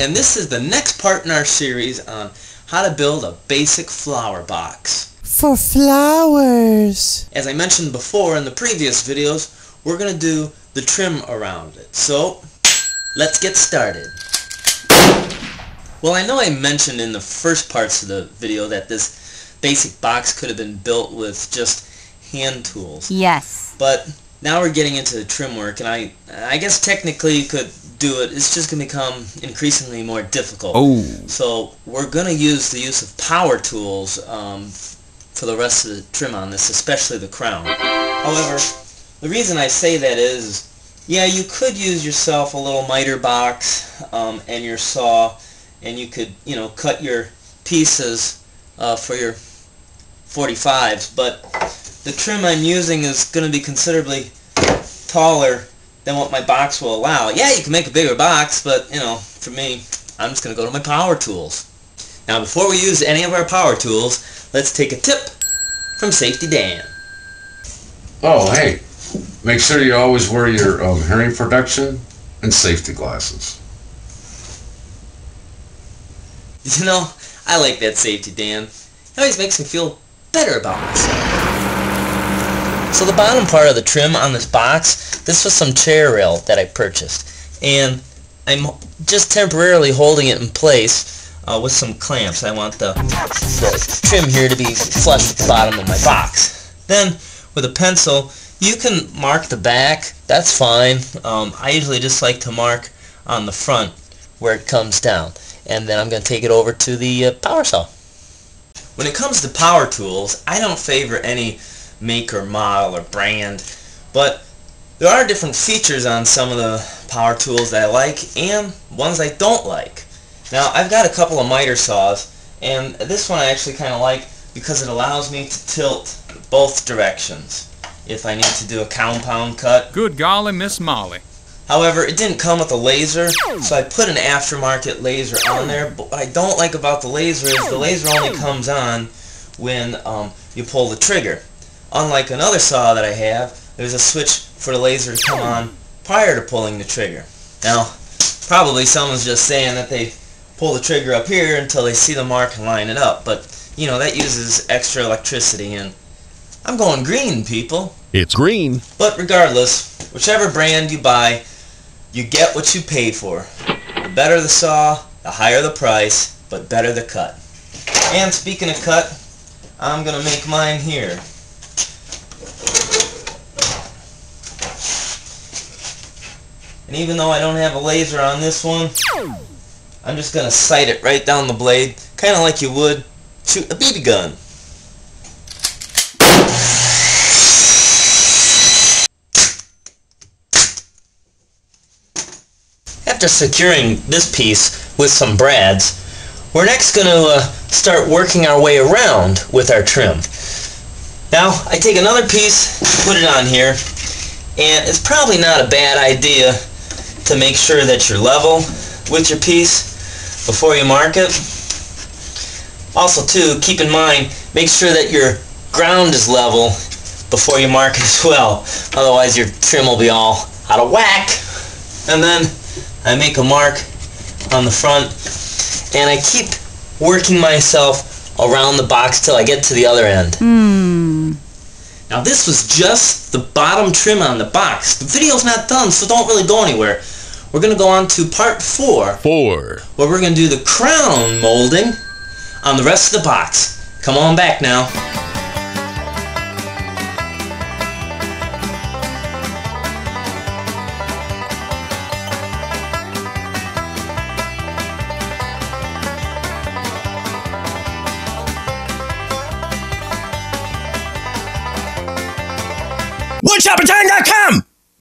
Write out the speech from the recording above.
and this is the next part in our series on how to build a basic flower box. For flowers. As I mentioned before in the previous videos, we're going to do the trim around it. So, let's get started. Well, I know I mentioned in the first parts of the video that this basic box could have been built with just hand tools. Yes. But now we're getting into the trim work, and I guess technically you could do it. It's just going to become increasingly more difficult. Oh. So we're going to use the use of power tools for the rest of the trim on this, especially the crown. However, the reason I say that is, yeah, you could use yourself a little miter box and your saw, and you could, you know, cut your pieces for your 45s, but the trim I'm using is going to be considerably taller than what my box will allow. Yeah, you can make a bigger box, but, you know, for me, I'm just going to go to my power tools. Now, before we use any of our power tools, let's take a tip from Safety Dan. Oh, hey, make sure you always wear your hearing protection and safety glasses. You know, I like that Safety Dan. It always makes me feel better about myself. So the bottom part of the trim on this box, this was some chair rail that I purchased, and I'm just temporarily holding it in place with some clamps. I want the trim here to be flush with the bottom of my box. Then with a pencil, you can mark the back. That's fine. I usually just like to mark on the front where it comes down, and then I'm going to take it over to the power saw. When it comes to power tools, I don't favor any make or model or brand, but there are different features on some of the power tools that I like and ones I don't like. Now, I've got a couple of miter saws, and this one I actually kind of like because it allows me to tilt both directions if I need to do a compound cut. Good golly, Miss Molly. However, it didn't come with a laser, so I put an aftermarket laser on there, but what I don't like about the laser is the laser only comes on when you pull the trigger. Unlike another saw that I have, there's a switch for the laser to come on prior to pulling the trigger. Now, probably someone's just saying that they pull the trigger up here until they see the mark and line it up, but, you know, that uses extra electricity, and I'm going green, people. It's green. But regardless, whichever brand you buy, you get what you pay for. The better the saw, the higher the price, but better the cut. And speaking of cut, I'm going to make mine here. And even though I don't have a laser on this one, I'm just going to sight it right down the blade, kind of like you would shoot a BB gun. After securing this piece with some brads, we're next going to start working our way around with our trim. Now, I take another piece, put it on here, and it's probably not a bad idea to make sure that you're level with your piece before you mark it. Also, too, keep in mind, make sure that your ground is level before you mark it as well. Otherwise, your trim will be all out of whack. And then I make a mark on the front, and I keep working myself around the box till I get to the other end. Now this was just the bottom trim on the box. The video's not done, so don't really go anywhere. We're going to go on to part 4. Where we're going to do the crown molding on the rest of the box. Come on back now. Woodshoppertime.com!